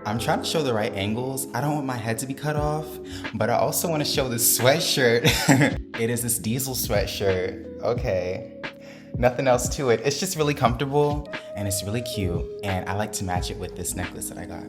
I'm trying to show the right angles. I don't want my head to be cut off, but I also want to show this sweatshirt. It is this diesel sweatshirt. Okay. Nothing else to it. It's just really comfortable and it's really cute. And I like to match it with this necklace that I got.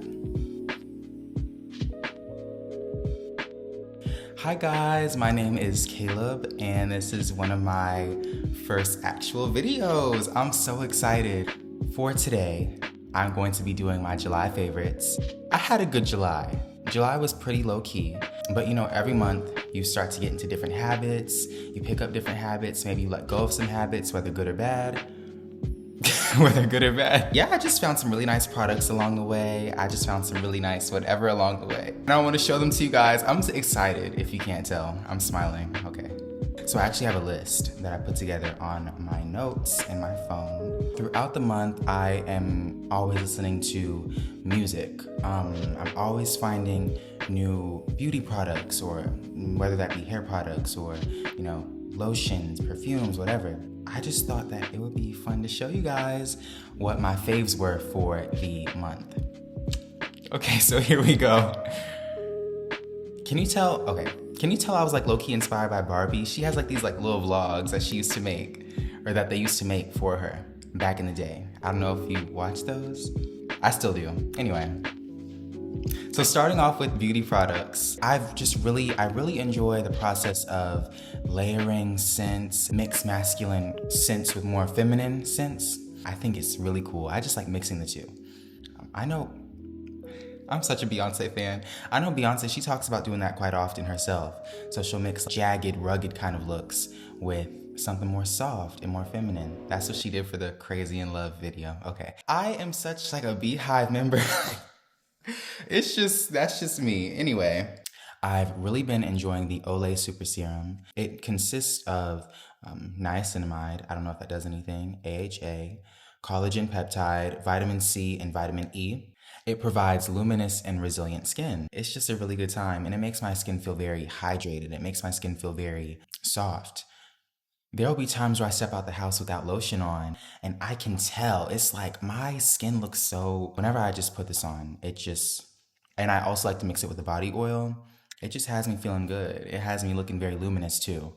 Hi guys, my name is Caleb and this is one of my first actual videos. I'm so excited. For today, I'm going to be doing my July favorites. I had a good July. July was pretty low key, but you know, every month you start to get into different habits, you pick up different habits, maybe you let go of some habits, whether good or bad. Whether good or bad. Yeah, I just found some really nice products along the way. I just found some really nice whatever along the way. And I want to show them to you guys. I'm excited, if you can't tell. I'm smiling, okay. So I actually have a list that I put together on my notes in my phone. Throughout the month, I am always listening to music. I'm always finding new beauty products, or whether that be hair products or, you know, lotions, perfumes, whatever. I just thought that it would be fun to show you guys what my faves were for the month. Okay, so here we go. Can you tell? Okay. Can you tell I was like low-key inspired by Barbie? She has like these like little vlogs that she used to make, or that they used to make for her back in the day. I don't know if you watch those. I still do. Anyway. So starting off with beauty products, I really enjoy the process of layering scents, mix masculine scents with more feminine scents. I think it's really cool. I just like mixing the two. I know I'm such a Beyonce fan. I know Beyonce, she talks about doing that quite often herself. So she'll mix jagged, rugged kind of looks with something more soft and more feminine. That's what she did for the Crazy in Love video. Okay. I am such like a Beehive member. That's just me. Anyway, I've really been enjoying the Olay Super Serum. It consists of niacinamide, I don't know if that does anything, AHA, collagen peptide, vitamin C, and vitamin E. It provides luminous and resilient skin. It's just a really good time, and it makes my skin feel very hydrated. It makes my skin feel very soft. There will be times where I step out the house without lotion on, and I can tell. It's like my skin looks so... Whenever I just put this on, it just... And I also like to mix it with the body oil. It just has me feeling good. It has me looking very luminous too.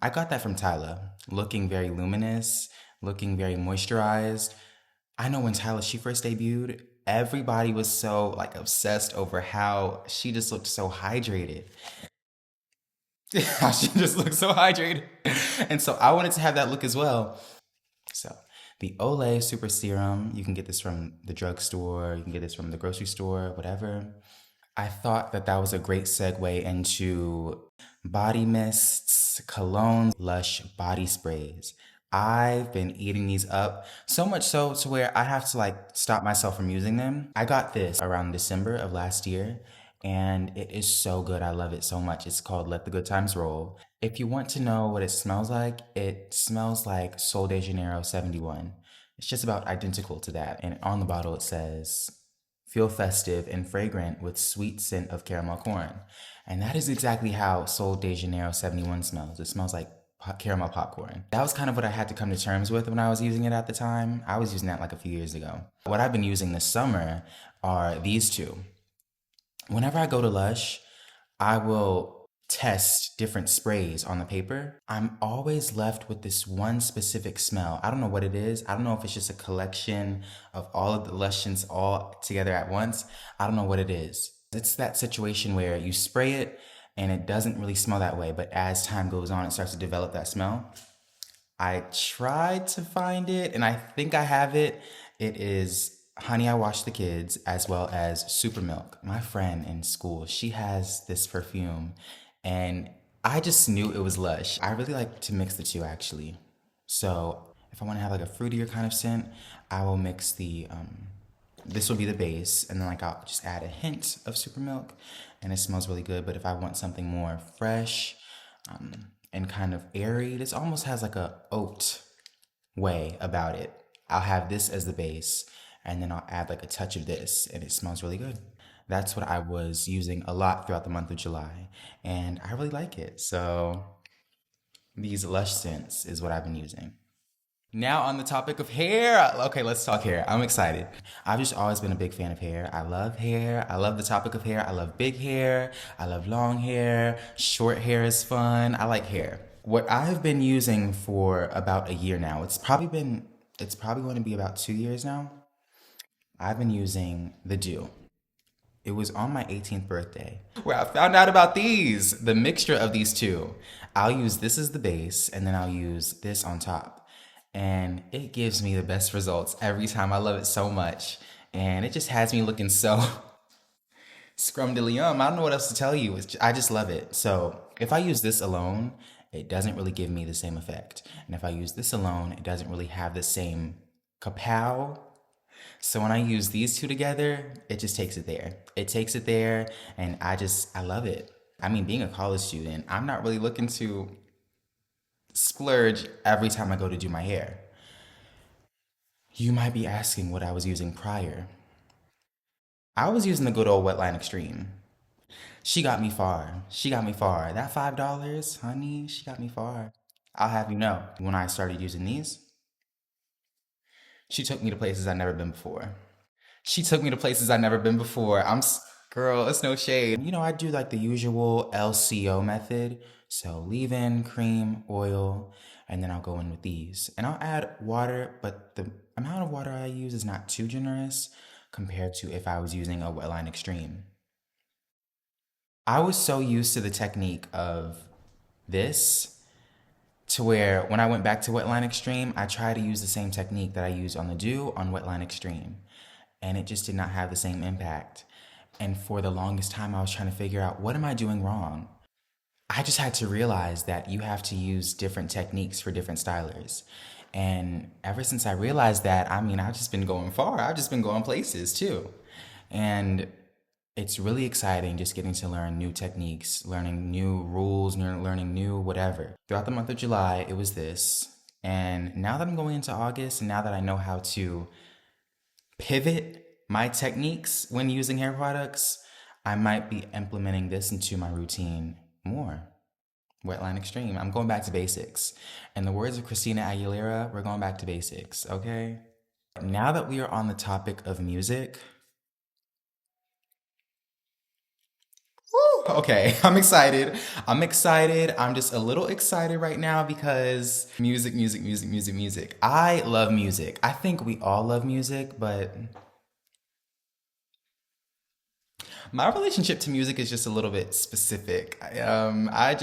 I got that from Tyla. Looking very luminous, looking very moisturized. I know when Tyla, she first debuted, everybody was so like obsessed over how she just looked so hydrated. How she just looked so hydrated. And so I wanted to have that look as well. So the Olay Super Serum, you can get this from the drugstore, you can get this from the grocery store, whatever. I thought that that was a great segue into body mists, colognes, Lush body sprays. I've been eating these up, so much so to where I have to like stop myself from using them. I got this around December of last year, and it is so good. I love it so much. It's called Let the Good Times Roll. If you want to know what it smells like Sol de Janeiro 71. It's just about identical to that. And on the bottle it says, feel festive and fragrant with sweet scent of caramel corn. And that is exactly how Sol de Janeiro 71 smells. It smells like caramel popcorn. That was kind of what I had to come to terms with when I was using it at the time. I was using that like a few years ago. What I've been using this summer are these two. Whenever I go to Lush, I will test different sprays on the paper. I'm always left with this one specific smell. I don't know what it is. I don't know if it's just a collection of all of the Lush scents all together at once. I don't know what it is. It's that situation where you spray it and it doesn't really smell that way, but as time goes on, it starts to develop that smell. I tried to find it, and I think I have it. It is Honey, I Wash the Kids, as well as Super Milk. My friend in school, she has this perfume, and I just knew it was Lush. I really like to mix the two, actually. So if I want to have like a fruitier kind of scent, I will mix this will be the base, and then like I'll just add a hint of Super Milk, and it smells really good. But if I want something more fresh and kind of airy, this almost has like a oat way about it. I'll have this as the base, and then I'll add like a touch of this, and it smells really good. That's what I was using a lot throughout the month of July, and I really like it. So these Lush scents is what I've been using. Now on the topic of hair. Okay, let's talk hair. I'm excited. I've just always been a big fan of hair. I love hair. I love the topic of hair. I love big hair. I love long hair. Short hair is fun. I like hair. What I've been using for about a year now, it's probably going to be about 2 years now. I've been using the Dew. It was on my 18th birthday where I found out about these, the mixture of these two. I'll use this as the base and then I'll use this on top. And it gives me the best results every time. I love it so much. And it just has me looking so scrumdiddlyum. I don't know what else to tell you. I just love it. So if I use this alone, it doesn't really give me the same effect. And if I use this alone, it doesn't really have the same kapow. So when I use these two together, it just takes it there. It takes it there, and I love it. I mean, being a college student, I'm not really looking to splurge every time I go to do my hair. You might be asking what I was using prior. I was using the good old Wetline Extreme. She got me far. She got me far. That $5, honey, she got me far. I'll have you know, when I started using these, she took me to places I'd never been before. She took me to places I'd never been before. Girl, it's no shade. You know, I do like the usual LCO method. So leave in cream, oil, and then I'll go in with these. And I'll add water, but the amount of water I use is not too generous compared to if I was using a Wetline Extreme. I was so used to the technique of this to where when I went back to Wetline Extreme, I tried to use the same technique that I used on the Dew on Wetline Extreme. And it just did not have the same impact. And for the longest time, I was trying to figure out what am I doing wrong? I just had to realize that you have to use different techniques for different stylers. And ever since I realized that, I mean, I've just been going far. I've just been going places too. And it's really exciting just getting to learn new techniques, learning new rules, learning new whatever. Throughout the month of July, it was this. And now that I'm going into August, and now that I know how to pivot my techniques when using hair products, I might be implementing this into my routine more. Wetline Extreme. I'm going back to basics. In the words of Christina Aguilera, we're going back to basics, okay? Now that we are on the topic of music, okay, I'm excited. I'm excited. I'm just a little excited right now because music, music, music, music, music. I love music. I think we all love music, but my relationship to music is just a little bit specific. I,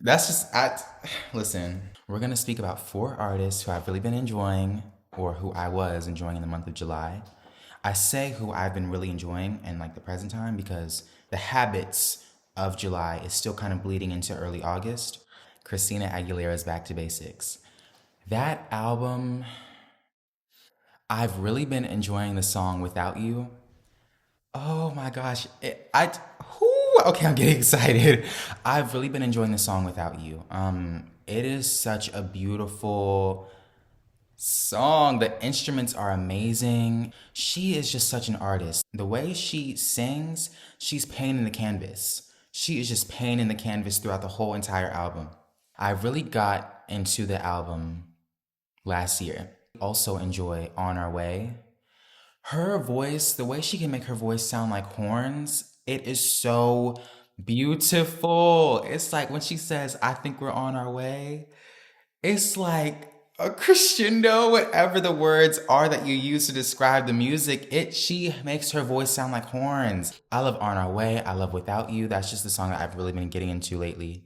that's just, I, listen, we're going to speak about four artists who I've really been enjoying or who I was enjoying in the month of July. I say who I've been really enjoying in like the present time because the habits of July is still kind of bleeding into early August. Christina Aguilera's Back to Basics. That album, I've really been enjoying the song Without You. Oh my gosh. Okay, I'm getting excited. I've really been enjoying the song Without You. It is such a beautiful song. The instruments are amazing. She is just such an artist. The way she sings, she's painting the canvas. She is just painting the canvas throughout the whole entire album. I really got into the album last year. Also enjoy On Our Way. Her voice, the way she can make her voice sound like horns, it is so beautiful. It's like when she says, I think we're on our way, it's like a crescendo, whatever the words are that you use to describe the music. She makes her voice sound like horns. I love On Our Way. I love Without You. That's just the song that I've really been getting into lately.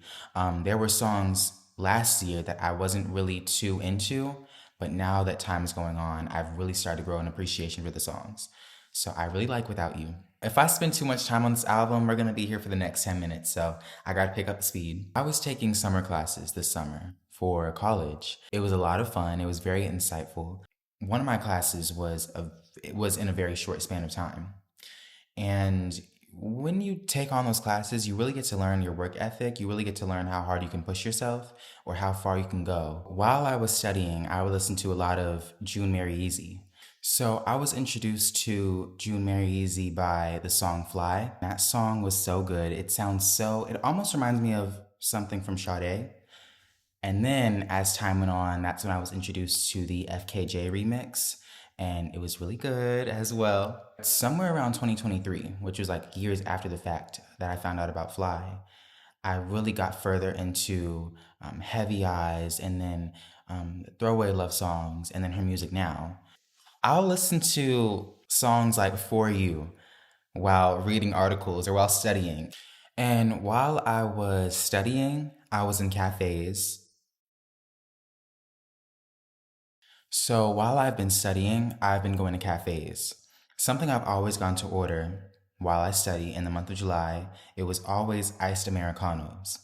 There were songs last year that I wasn't really too into, but now that time is going on, I've really started to grow an appreciation for the songs. So I really like Without You. If I spend too much time on this album, we're gonna be here for the next 10 minutes, so I gotta pick up the speed. I was taking summer classes this summer for college. It was a lot of fun. It was very insightful. One of my classes it was in a very short span of time. And when you take on those classes, you really get to learn your work ethic. You really get to learn how hard you can push yourself or how far you can go. While I was studying, I would listen to a lot of June Mary Easy. So I was introduced to June Mary Easy by the song Fly. That song was so good. It almost reminds me of something from Sade. And then as time went on, that's when I was introduced to the FKJ remix. And it was really good as well. Somewhere around 2023, which was like years after the fact that I found out about Fly, I really got further into Heavy Eyes and then Throwaway Love Songs and then her music now. I'll listen to songs like For You while reading articles or while studying. And while I was studying, I was in cafes. So while I've been studying, I've been going to cafes. Something I've always gone to order while I study in the month of July, it was always iced Americanos.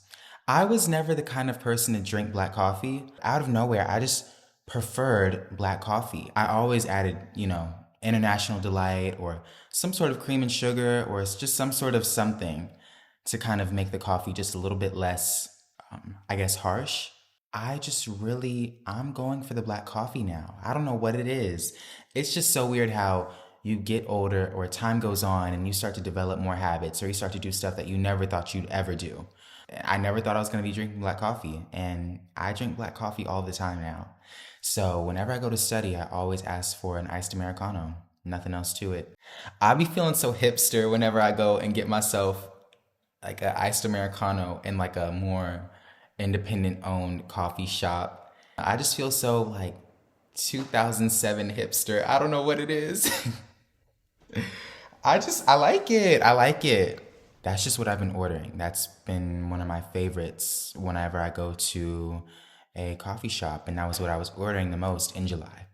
I was never the kind of person to drink black coffee. Out of nowhere, I just preferred black coffee. I always added, International Delight or some sort of cream and sugar or it's just some sort of something to kind of make the coffee just a little bit less, I guess, harsh. I'm going for the black coffee now. I don't know what it is. It's just so weird how you get older or time goes on and you start to develop more habits or you start to do stuff that you never thought you'd ever do. I never thought I was going to be drinking black coffee, and I drink black coffee all the time now. So whenever I go to study, I always ask for an iced Americano. Nothing else to it. I be feeling so hipster whenever I go and get myself like a iced Americano in like a more independent owned coffee shop. I just feel so like 2007 hipster. I don't know what it is. I like it. I like it. That's just what I've been ordering. That's been one of my favorites whenever I go to a coffee shop, and that was what I was ordering the most in July.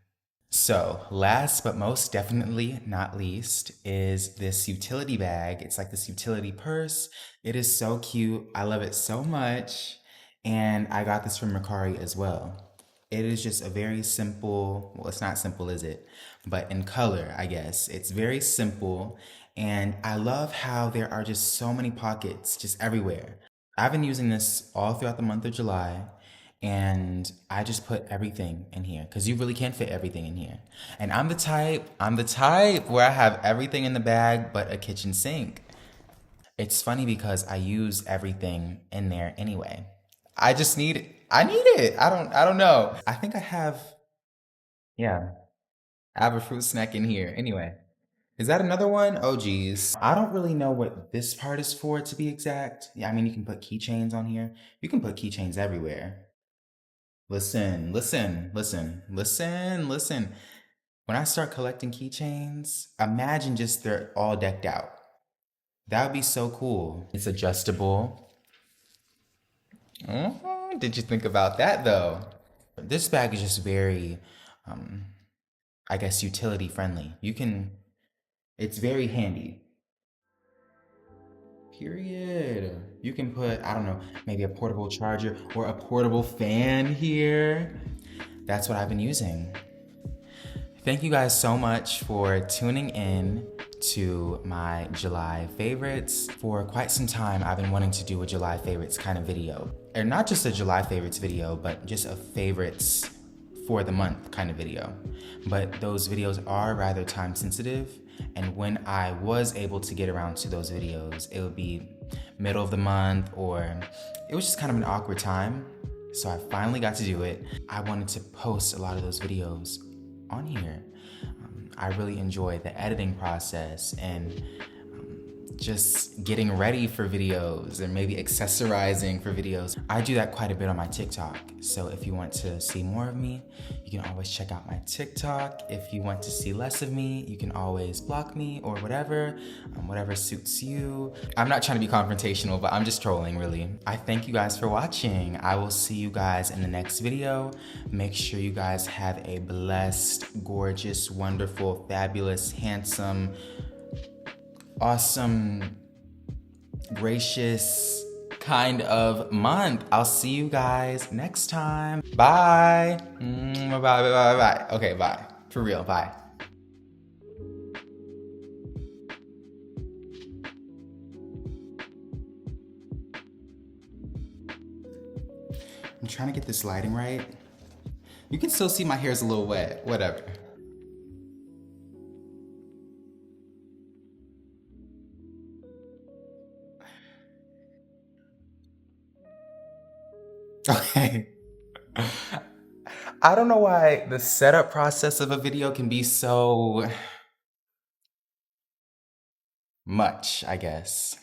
So, last but most definitely not least is this utility bag. It's like this utility purse. It is so cute. I love it so much. And I got this from Mercari as well. It is just a very simple, well, it's not simple, is it? But in color, I guess. It's very simple. And I love how there are just so many pockets just everywhere. I've been using this all throughout the month of July. And I just put everything in here because you really can't fit everything in here. And I'm the type where I have everything in the bag but a kitchen sink. It's funny because I use everything in there anyway. I need it. I don't know. I think yeah, I have a fruit snack in here. Anyway, is that another one? Oh geez. I don't really know what this part is for to be exact. Yeah, I mean you can put keychains on here. You can put keychains everywhere. Listen, listen, listen, listen, listen. When I start collecting keychains, imagine just they're all decked out. That would be so cool. It's adjustable. Did you think about that though? This bag is just very, um, I guess, utility friendly. It's very handy. Period. You can put, I don't know, maybe a portable charger or a portable fan here. That's what I've been using. Thank you guys so much for tuning in to my July favorites. For quite some time, I've been wanting to do a July favorites kind of video. And not just a July favorites video, but just a favorites for the month kind of video. But those videos are rather time sensitive. And when I was able to get around to those videos, it would be middle of the month or it was just kind of an awkward time. So I finally got to do it. I wanted to post a lot of those videos on here. I really enjoy the editing process and just getting ready for videos and maybe accessorizing for videos. I do that quite a bit on my TikTok. So if you want to see more of me, you can always check out my TikTok. If you want to see less of me, you can always block me or whatever suits you. I'm not trying to be confrontational, but I'm just trolling really. I thank you guys for watching. I will see you guys in the next video. Make sure you guys have a blessed, gorgeous, wonderful, fabulous, handsome, awesome, gracious kind of month. I'll see you guys next time. Bye. Bye, bye, bye, bye, bye. Okay, bye. For real, bye. I'm trying to get this lighting right. You can still see my hair's a little wet. Whatever. Okay. I don't know why the setup process of a video can be so much, I guess.